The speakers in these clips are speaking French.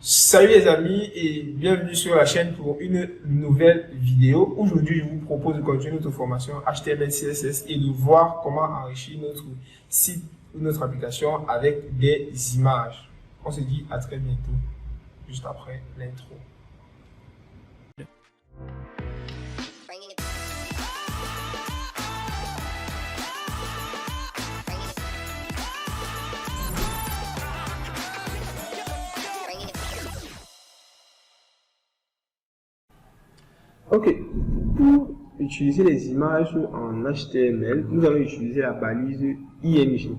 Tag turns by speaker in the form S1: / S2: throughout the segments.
S1: Salut les amis et bienvenue sur la chaîne pour une nouvelle vidéo. Aujourd'hui, je vous propose de continuer notre formation HTML, CSS et de voir comment enrichir notre site ou notre application avec des images. On se dit à très bientôt, juste après l'intro. Ok, pour utiliser les images en HTML, nous allons utiliser la balise IMG.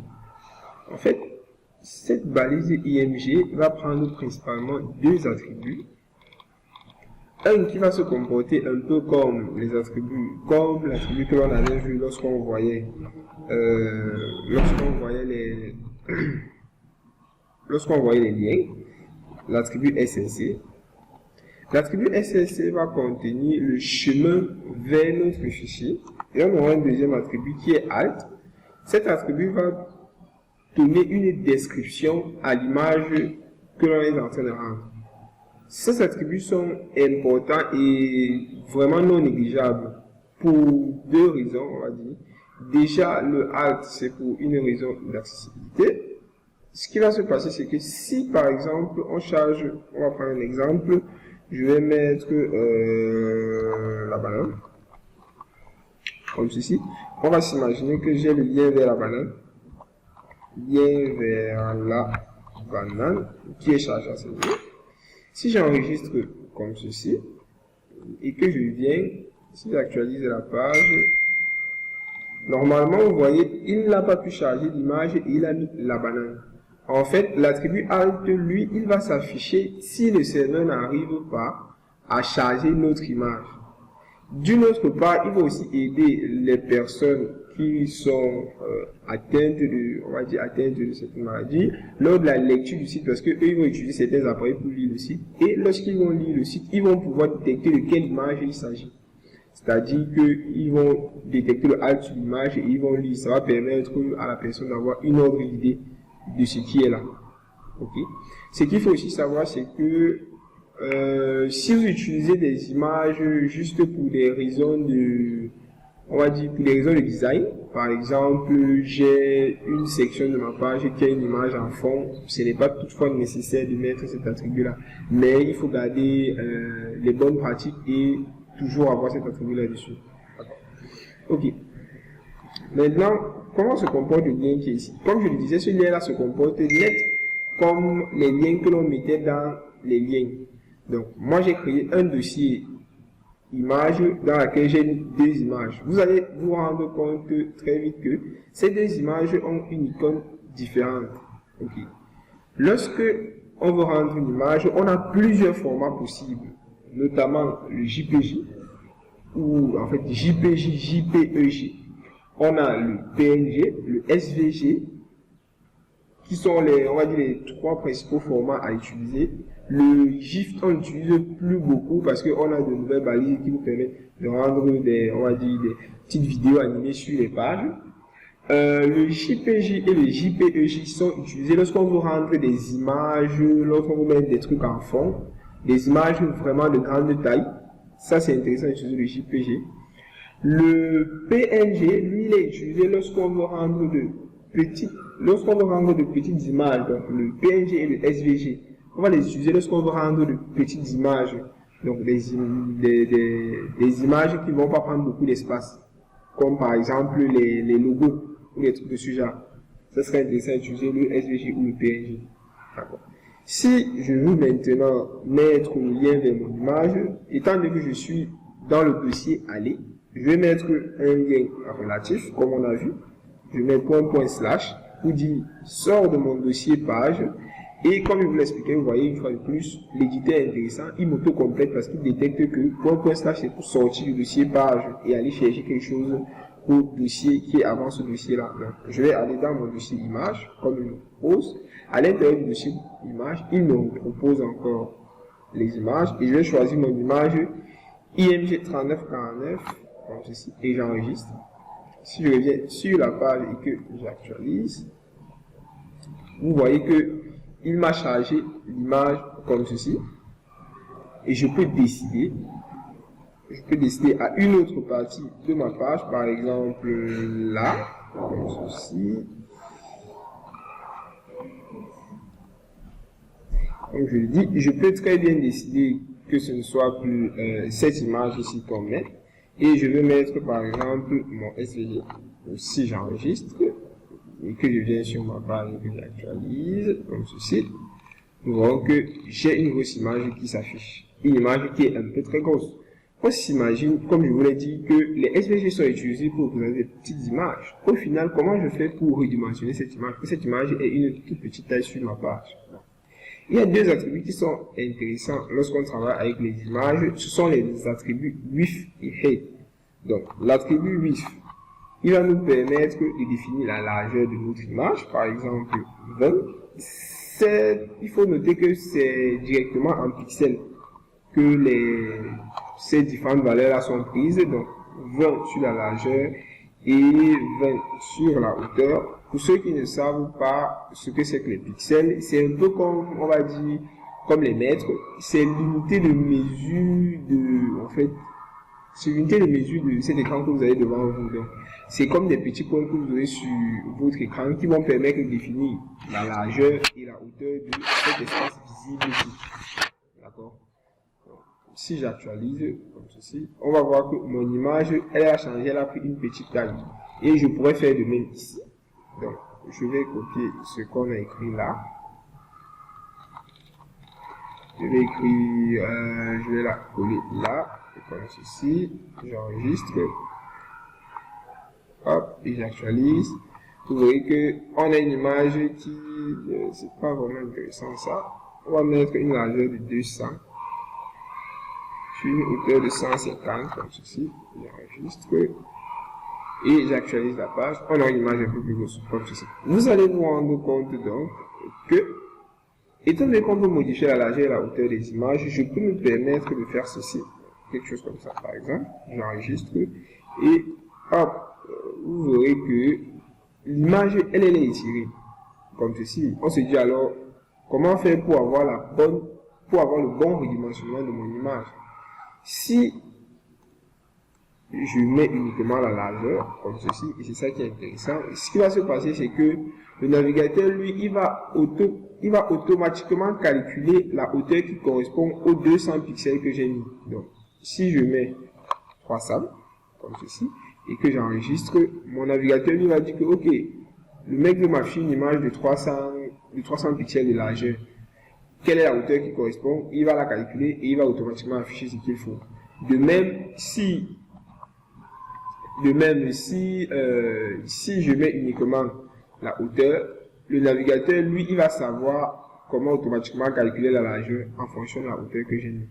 S1: En fait, cette balise IMG va prendre principalement deux attributs. Un qui va se comporter un peu comme les attributs, comme l'attribut que l'on avait vu lorsqu'on voyait les liens, l'attribut SLC. L'attribut SLC va contenir le chemin vers notre fichier et on aura un deuxième attribut qui est alt. Cet attribut va donner une description à l'image que l'on est en train de rendre. Ces attributs sont importants et vraiment non négligeables pour deux raisons, on va dire. Déjà, le alt, c'est pour une raison d'accessibilité. Ce qui va se passer, c'est que si par exemple on charge, on va prendre un exemple, je vais mettre la banane, comme ceci. On va s'imaginer que j'ai le lien vers la banane, qui est chargé à ce niveau. Si j'enregistre comme ceci, et que je viens, si j'actualise la page, normalement, vous voyez, il n'a pas pu charger l'image et il a mis la banane. En fait, l'attribut alt, lui, il va s'afficher si le serveur n'arrive pas à charger notre image. D'une autre part, il va aussi aider les personnes qui sont atteintes de cette maladie lors de la lecture du site, parce que eux, ils vont utiliser certains appareils pour lire le site, et lorsqu'ils vont lire le site, ils vont pouvoir détecter de quelle image il s'agit. C'est-à-dire qu'ils vont détecter le alt sur l'image et ils vont lire. Ça va permettre à la personne d'avoir une autre idée de ce qui est là. Okay. Ce qu'il faut aussi savoir, c'est que si vous utilisez des images juste pour des raisons de, on va dire, pour des raisons de design, par exemple, j'ai une section de ma page qui a une image en fond, ce n'est pas toutefois nécessaire de mettre cet attribut-là, mais il faut garder les bonnes pratiques et toujours avoir cet attribut là-dessus. Ok. Maintenant, comment se comporte le lien qui est ici? Comme je le disais, ce lien-là se comporte net comme les liens que l'on mettait dans les liens. Donc, moi, j'ai créé un dossier image dans lequel j'ai deux images. Vous allez vous rendre compte très vite que ces deux images ont une icône différente. Okay. Lorsque on veut rendre une image, on a plusieurs formats possibles, notamment le JPG, ou en fait JPG, JPEG. On a le PNG, le SVG, qui sont on va dire les trois principaux formats à utiliser. Le GIF, on l'utilise plus beaucoup parce qu'on a de nouvelles balises qui nous permettent de rendre des petites vidéos animées sur les pages. Le JPG et le JPEG sont utilisés lorsqu'on veut rendre des images, lorsqu'on veut mettre des trucs en fond, des images vraiment de grande taille. Ça, c'est intéressant d'utiliser le JPG. Le PNG, lui, il est utilisé lorsqu'on veut rendre de petites images, donc le PNG et le SVG. On va les utiliser lorsqu'on veut rendre de petites images, donc des images qui ne vont pas prendre beaucoup d'espace, comme par exemple les logos ou les trucs de ce genre. Ça serait intéressant d'utiliser le SVG ou le PNG. Si je veux maintenant mettre le lien vers mon image, étant donné que je suis dans le dossier aller, je vais mettre un lien relatif, comme on a vu. Je vais mettre // pour dire sort de mon dossier page. Et comme je vous l'expliquais, vous voyez une fois de plus, l'éditeur est intéressant, il m'auto-complète parce qu'il détecte que // c'est pour sortir du dossier page et aller chercher quelque chose au dossier qui est avant ce dossier-là. Je vais aller dans mon dossier image, comme il me propose. À l'intérieur du dossier image, il me propose encore les images et je vais choisir mon image IMG 3949, comme ceci, et j'enregistre. Si je reviens sur la page et que j'actualise, vous voyez que il m'a chargé l'image comme ceci. Et je peux décider à une autre partie de ma page, par exemple là, comme ceci. Comme je le dis, je peux très bien décider que ce ne soit plus cette image ici qu'on met. Et je vais mettre par exemple mon SVG. Si j'enregistre et que je viens sur ma page et que j'actualise, comme ceci, nous voyons que j'ai une grosse image qui s'affiche. Une image qui est un peu très grosse. On s'imagine, comme je vous l'ai dit, que les SVG sont utilisés pour présenter des petites images. Au final, comment je fais pour redimensionner cette image? Que cette image ait une toute petite taille sur ma page. Il y a deux attributs qui sont intéressants lorsqu'on travaille avec les images. Ce sont les attributs width et height. Donc, l'attribut width, il va nous permettre de définir la largeur de notre image, par exemple 20. Il faut noter que c'est directement en pixels que ces différentes valeurs-là sont prises. Donc, 20 sur la largeur et 20 sur la hauteur. Pour ceux qui ne savent pas ce que c'est que les pixels, c'est un peu comme, on va dire, comme les mètres. C'est l'unité de mesure c'est l'unité de mesure de cet écran que vous avez devant vous. Donc, c'est comme des petits points que vous aurez sur votre écran qui vont permettre de définir la largeur et la hauteur de cet espace visible ici. D'accord? Si j'actualise comme ceci, on va voir que mon image, elle a changé, elle a pris une petite taille. Et je pourrais faire de même ici. Donc, je vais copier ce qu'on a écrit là. Je vais la coller là, comme ceci. J'enregistre. Hop, et j'actualise. Vous voyez que on a une image qui, c'est pas vraiment intéressant ça. On va mettre une largeur de 200. Sur une hauteur de 150, comme ceci. J'enregistre. Et j'actualise la page, on a une image un peu plus grosse, comme ceci. Vous allez vous rendre compte donc que, étant donné qu'on peut modifier la largeur et la hauteur des images, je peux me permettre de faire ceci. Quelque chose comme ça, par exemple. J'enregistre et hop, vous verrez que l'image, elle est étirée. Comme ceci. On se dit alors, comment faire pour avoir le bon redimensionnement de mon image? Si je mets uniquement la largeur, comme ceci, et c'est ça qui est intéressant. Ce qui va se passer, c'est que le navigateur, lui, il va automatiquement calculer la hauteur qui correspond aux 200 pixels que j'ai mis. Donc, si je mets 300, comme ceci, et que j'enregistre, mon navigateur, lui, va dire que, ok, le mec veut m'afficher une image de 300 pixels de largeur. Quelle est la hauteur qui correspond? Il va la calculer et il va automatiquement afficher ce qu'il faut. De même, si je mets uniquement la hauteur, le navigateur, lui, il va savoir comment automatiquement calculer la largeur en fonction de la hauteur que j'ai mis.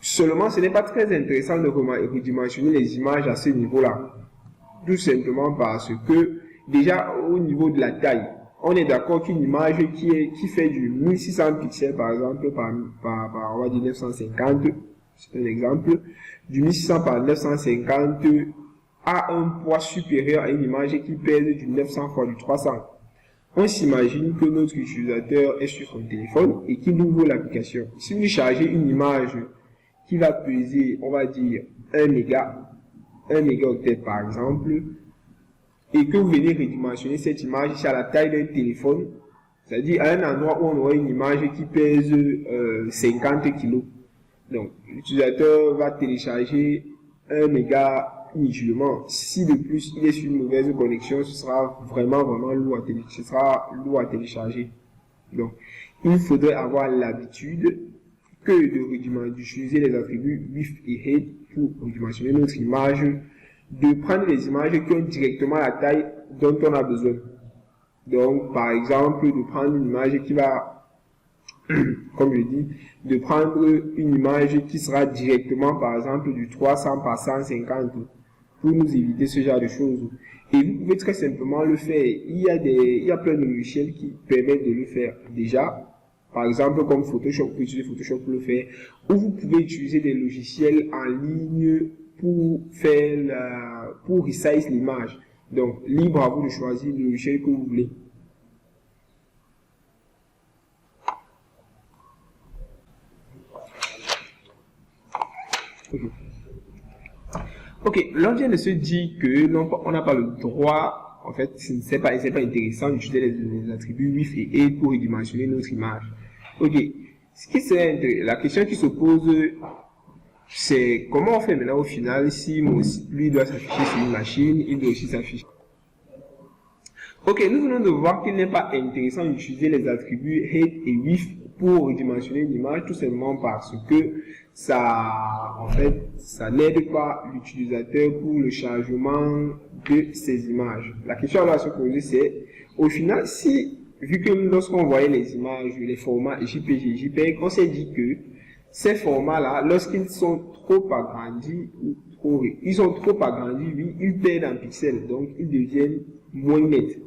S1: Seulement, ce n'est pas très intéressant de redimensionner les images à ce niveau-là. Tout simplement parce que, déjà, au niveau de la taille, on est d'accord qu'une image qui fait du 1600 pixels, par exemple, par on va dire 950, c'est un exemple, du 1600 par 950 a un poids supérieur à une image qui pèse du 900 fois du 300. On s'imagine que notre utilisateur est sur son téléphone et qu'il ouvre l'application. Si vous chargez une image qui va peser, on va dire, 1 mégaoctet par exemple, et que vous venez redimensionner cette image ici à la taille d'un téléphone, c'est-à-dire à un endroit où on aurait une image qui pèse 50 kg. Donc, l'utilisateur va télécharger 1 méga inutilement. Si de plus il est sur une mauvaise connexion, ce sera vraiment lourd à télécharger. Donc, il faudrait avoir l'habitude que d'utiliser les attributs width et height pour redimensionner notre image, de prendre les images qui ont directement la taille dont on a besoin. Donc, par exemple, de prendre une image qui va, comme je dis, de prendre une image qui sera directement, par exemple, du 300 par 150 pour nous éviter ce genre de choses. Et vous pouvez très simplement le faire. Il y a plein de logiciels qui permettent de le faire déjà. Par exemple, comme Photoshop, vous pouvez utiliser Photoshop pour le faire. Ou vous pouvez utiliser des logiciels en ligne pour resize l'image. Donc, libre à vous de choisir le logiciel que vous voulez. Ok, l'on vient de se dire que on n'a pas le droit, en fait, c'est pas intéressant d'utiliser les attributs WIF et EID pour redimensionner notre image. Ok, la question qui se pose, c'est comment on fait maintenant au final si lui doit s'afficher sur une machine, il doit aussi s'afficher. Ok, nous venons de voir qu'il n'est pas intéressant d'utiliser les attributs EID et WIF pour redimensionner une image, tout simplement parce que ça n'aide pas l'utilisateur pour le chargement de ses images. La question à se poser, c'est, au final, vu que lorsqu'on voyait les images, les formats JPG, JPEG, on s'est dit que ces formats-là, lorsqu'ils sont trop agrandis, oui, ils perdent en pixels, donc ils deviennent moins nets.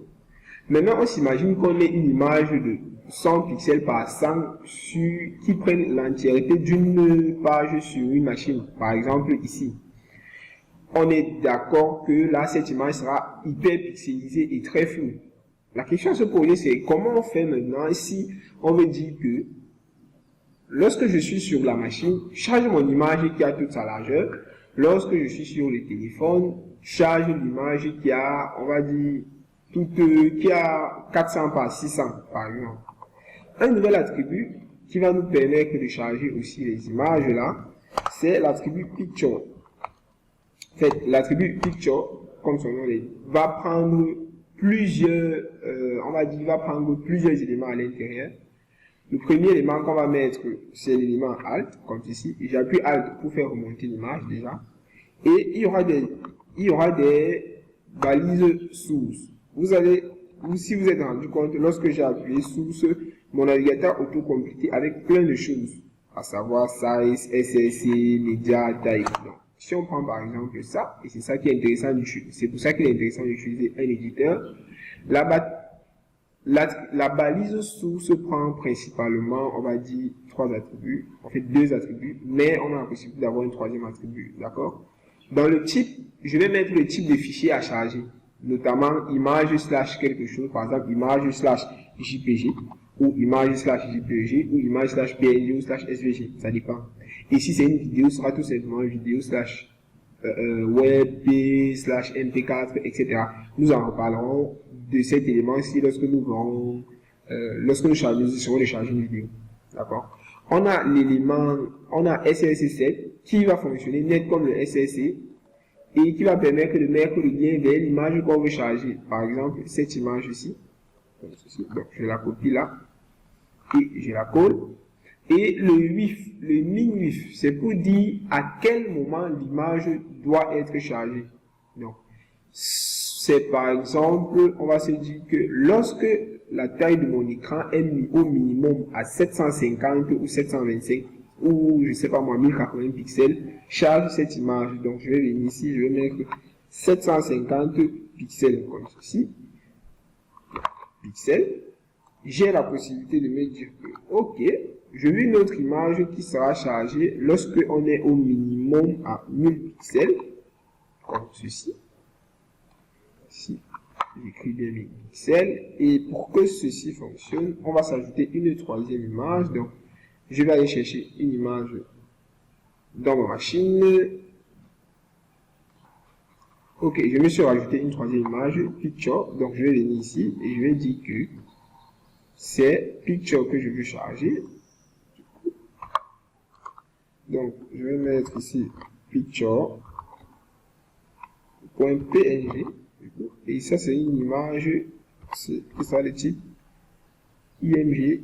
S1: Maintenant, on s'imagine qu'on ait une image de 100 pixels par 100 qui prennent l'entièreté d'une page sur une machine. Par exemple, ici. On est d'accord que là, cette image sera hyper pixelisée et très floue. La question à se poser, c'est comment on fait maintenant si on veut dire que lorsque je suis sur la machine, charge mon image qui a toute sa largeur. Lorsque je suis sur le téléphone, charge l'image qui a, on va dire, qui a 400 par 600, par exemple. Un nouvel attribut qui va nous permettre de charger aussi les images là, c'est l'attribut picture. En fait, l'attribut picture, comme son nom l'indique, va prendre plusieurs, plusieurs éléments à l'intérieur. Le premier élément qu'on va mettre, c'est l'élément Alt, comme ici. J'appuie Alt pour faire remonter l'image déjà. Et il y aura des balises sources. Si vous êtes rendu compte, lorsque j'ai appuyé source, mon navigateur auto-complété avec plein de choses, à savoir size, SSC, média, taille. Donc, si on prend par exemple ça, et c'est ça qui est intéressant c'est pour ça qu'il est intéressant d'utiliser un éditeur, la balise source prend principalement, on va dire, 3 attributs, en fait 2 attributs, mais on a la possibilité d'avoir un 3e attribut, d'accord? Dans le type, je vais mettre le type de fichier à charger, notamment image / quelque chose, par exemple image / JPG, ou image / JPG, ou image / PNG ou / SVG, ça dépend. Et si c'est une vidéo, ce sera tout simplement vidéo / web, MP4, etc. Nous en reparlerons de cet élément-ci lorsque nous serons de charger une vidéo. D'accord? On a l'élément, on a SSC7 qui va fonctionner net comme le SSC et qui va permettre de mettre le lien vers l'image qu'on veut charger. Par exemple, cette image ici. Donc, je la copie là et je la colle. Et le WIF, le min-WIF, c'est pour dire à quel moment l'image doit être chargée. Donc, c'est par exemple, on va se dire que lorsque la taille de mon écran est mis au minimum à 750 ou 725 ou je sais pas moi 1080 pixels, charge cette image. Donc je vais venir ici, je vais mettre 750 pixels comme ceci. Pixels. J'ai la possibilité de me dire que ok, je veux une autre image qui sera chargée lorsque on est au minimum à 1000 pixels, comme ceci. Ici, j'écris bien 1000 pixels. Et pour que ceci fonctionne, on va s'ajouter une 3e image. Donc, je vais aller chercher une image dans ma machine. Ok, je me suis rajouté une 3e image, picture. Donc, je vais venir ici et je vais dire que c'est picture que je veux charger. Donc, je vais mettre ici picture.png. Et ça, c'est une image, c'est ça le type IMG,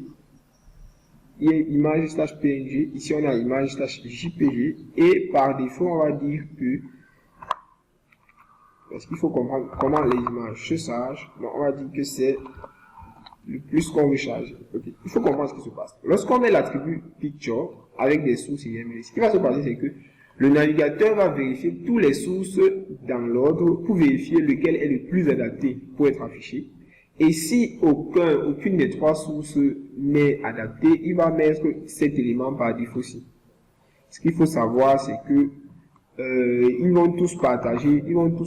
S1: image / PNG. Ici, on a image / JPG. Et par défaut, on va dire que, parce qu'il faut comprendre comment les images se chargent, donc on va dire que c'est le plus qu'on veut charger. Okay. Il faut comprendre ce qui se passe. Lorsqu'on met l'attribut picture avec des sources IMG, ce qui va se passer, c'est que le navigateur va vérifier toutes les sources dans l'ordre pour vérifier lequel est le plus adapté pour être affiché. Et si aucune des 3 sources n'est adaptée, il va mettre cet élément par défaut-ci. Ce qu'il faut savoir, c'est que ils vont tous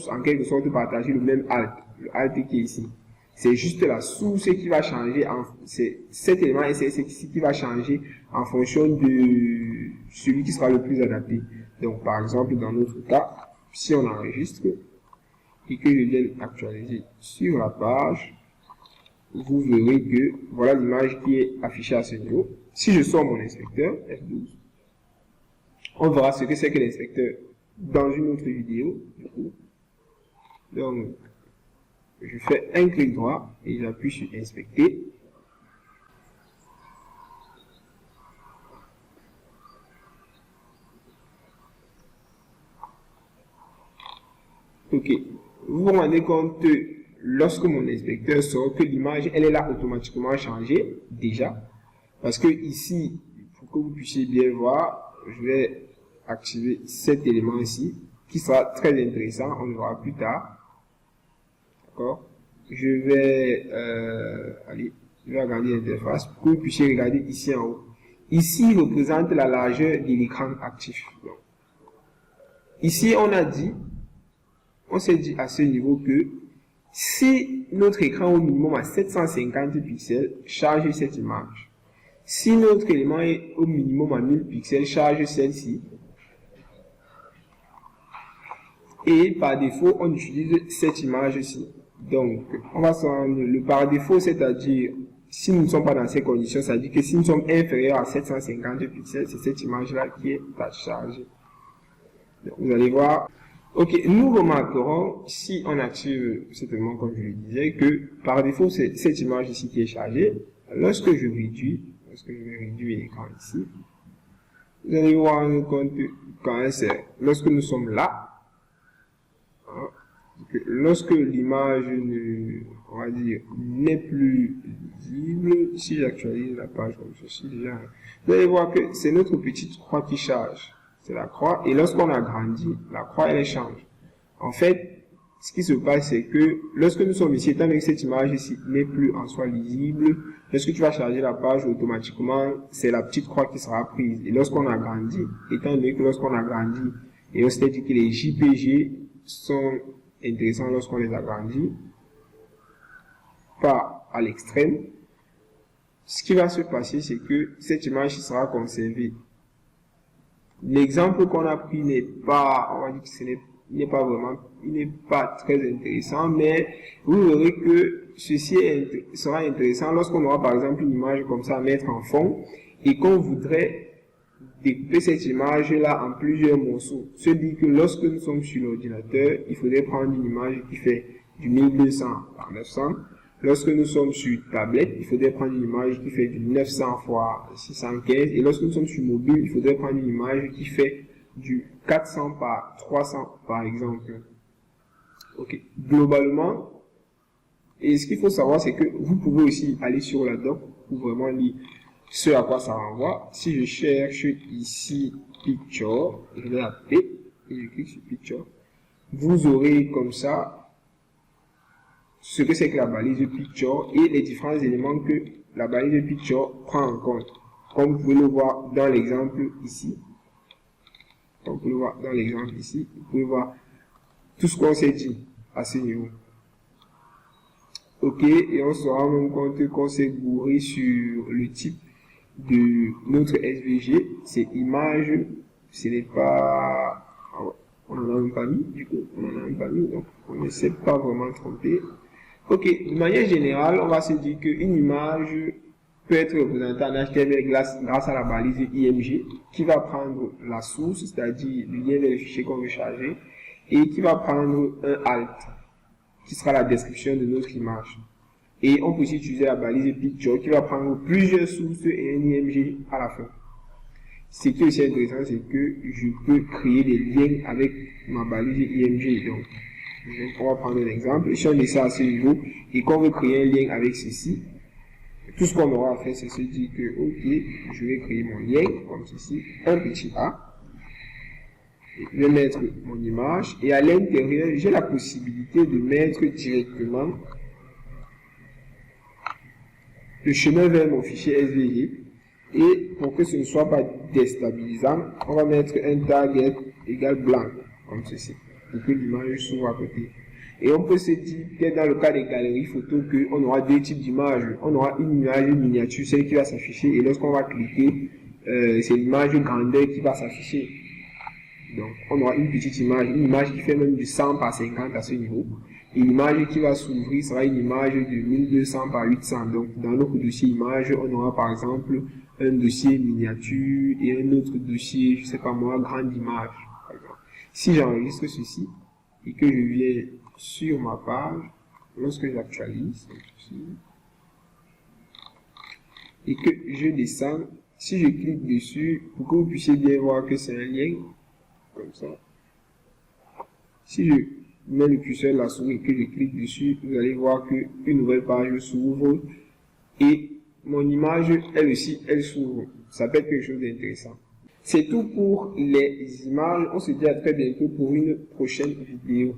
S1: en quelque sorte partager le même alt, le alt qui est ici. C'est juste la source qui va changer, c'est cet élément SSX ici qui va changer en fonction de celui qui sera le plus adapté. Donc, par exemple, dans notre cas, si on enregistre et que je viens actualiser sur la page, vous verrez que voilà l'image qui est affichée à ce niveau. Si je sors mon inspecteur, F12, on verra ce que c'est que l'inspecteur dans une autre vidéo. Donc, je fais un clic droit et j'appuie sur inspecter. Ok, vous vous rendez compte lorsque mon inspecteur sort que l'image elle est là automatiquement changée déjà, parce que ici, pour que vous puissiez bien voir, je vais activer cet élément ici qui sera très intéressant, on le verra plus tard. D'accord, je vais regarder l'interface pour que vous puissiez regarder ici en haut. Ici, il représente la largeur de l'écran actif. Donc, ici, on s'est dit à ce niveau que si notre écran au minimum à 750 pixels, charge cette image. Si notre élément est au minimum à 1000 pixels, charge celle-ci. Et par défaut, on utilise cette image-ci. Donc, on va s'en rendre le par défaut, c'est-à-dire, si nous ne sommes pas dans ces conditions, c'est-à-dire que si nous sommes inférieurs à 750 pixels, c'est cette image-là qui est à charger. Donc, vous allez voir. Ok, nous remarquerons, si on active simplement, comme je le disais, que par défaut, c'est cette image ici qui est chargée. Lorsque je vais réduire l'écran ici, vous allez voir compte quand c'est, lorsque nous sommes là, lorsque l'image on va dire, n'est plus visible, si j'actualise la page comme ceci, déjà, vous allez voir que c'est notre petite croix qui charge. C'est la croix, et lorsqu'on agrandit, la croix elle change. En fait, ce qui se passe, c'est que lorsque nous sommes ici, étant donné que cette image ici n'est plus en soi lisible, lorsque tu vas charger la page, automatiquement, c'est la petite croix qui sera prise. Et lorsqu'on agrandit, étant donné que lorsqu'on agrandit, et on s'est dit que les JPG sont intéressants lorsqu'on les agrandit, pas à l'extrême, ce qui va se passer, c'est que cette image sera conservée. L'exemple qu'on a pris n'est pas, on va dire que il n'est pas très intéressant, mais vous verrez que ceci sera intéressant lorsqu'on aura par exemple une image comme ça à mettre en fond et qu'on voudrait découper cette image-là en plusieurs morceaux. Se dit que lorsque nous sommes sur l'ordinateur, il faudrait prendre une image qui fait du 1200 par 900. Lorsque nous sommes sur tablette, il faudrait prendre une image qui fait du 900 x 615. Et lorsque nous sommes sur mobile, il faudrait prendre une image qui fait du 400 par 300, par exemple. Ok. Globalement, et ce qu'il faut savoir, c'est que vous pouvez aussi aller sur la doc pour vraiment lire ce à quoi ça renvoie. Si je cherche ici Picture, je vais appeler et je clique sur Picture. Vous aurez comme ça ce que c'est que la balise Picture et les différents éléments que la balise Picture prend en compte. Comme vous pouvez le voir dans l'exemple ici. Comme vous pouvez le voir dans l'exemple ici, vous pouvez voir tout ce qu'on s'est dit à ce niveau. Ok, et on se rend même compte qu'on s'est gouré sur le type de notre SVG. C'est image, ce n'est pas... Ah ouais, on n'en a même pas mis, du coup, on n'en a même pas mis, donc on ne s'est pas vraiment trompé. Ok, de manière générale, on va se dire qu'une image peut être représentée en HTML grâce à la balise IMG qui va prendre la source, c'est-à-dire le lien vers le fichier qu'on veut charger, et qui va prendre un alt, qui sera la description de notre image. Et on peut aussi utiliser la balise Picture qui va prendre plusieurs sources et un IMG à la fin. Ce qui est aussi intéressant, c'est que je peux créer des liens avec ma balise IMG. Donc, on va prendre un exemple. Si on met ça à ce niveau et qu'on veut créer un lien avec ceci, tout ce qu'on aura à faire, c'est se dire que, ok, je vais créer mon lien, comme ceci, un petit A. Je vais mettre mon image et à l'intérieur, j'ai la possibilité de mettre directement le chemin vers mon fichier SVG. Et pour que ce ne soit pas déstabilisant, on va mettre un target égale blanc. comme ceci, pour que l'image s'ouvre à côté. Et on peut se dire que dans le cas des galeries photos, qu'on aura deux types d'images. On aura une image miniature, celle qui va s'afficher, et lorsqu'on va cliquer, c'est l'image grandeur qui va s'afficher. Donc, on aura une petite image, une image qui fait même du 100 par 50 à ce niveau. Et l'image qui va s'ouvrir sera une image de 1200 par 800. Donc, dans notre dossier image, on aura par exemple un dossier miniature et un autre dossier, je sais pas moi, grande image. Par exemple. Si j'enregistre ceci et que je viens sur ma page, lorsque j'actualise, et que je descends, si je clique dessus, pour que vous puissiez bien voir que c'est un lien, comme ça. Si je mets le curseur de la souris et que je clique dessus, vous allez voir qu'une nouvelle page s'ouvre et mon image, elle aussi, elle s'ouvre. Ça peut être quelque chose d'intéressant. C'est tout pour les images. On se dit à très bientôt pour une prochaine vidéo.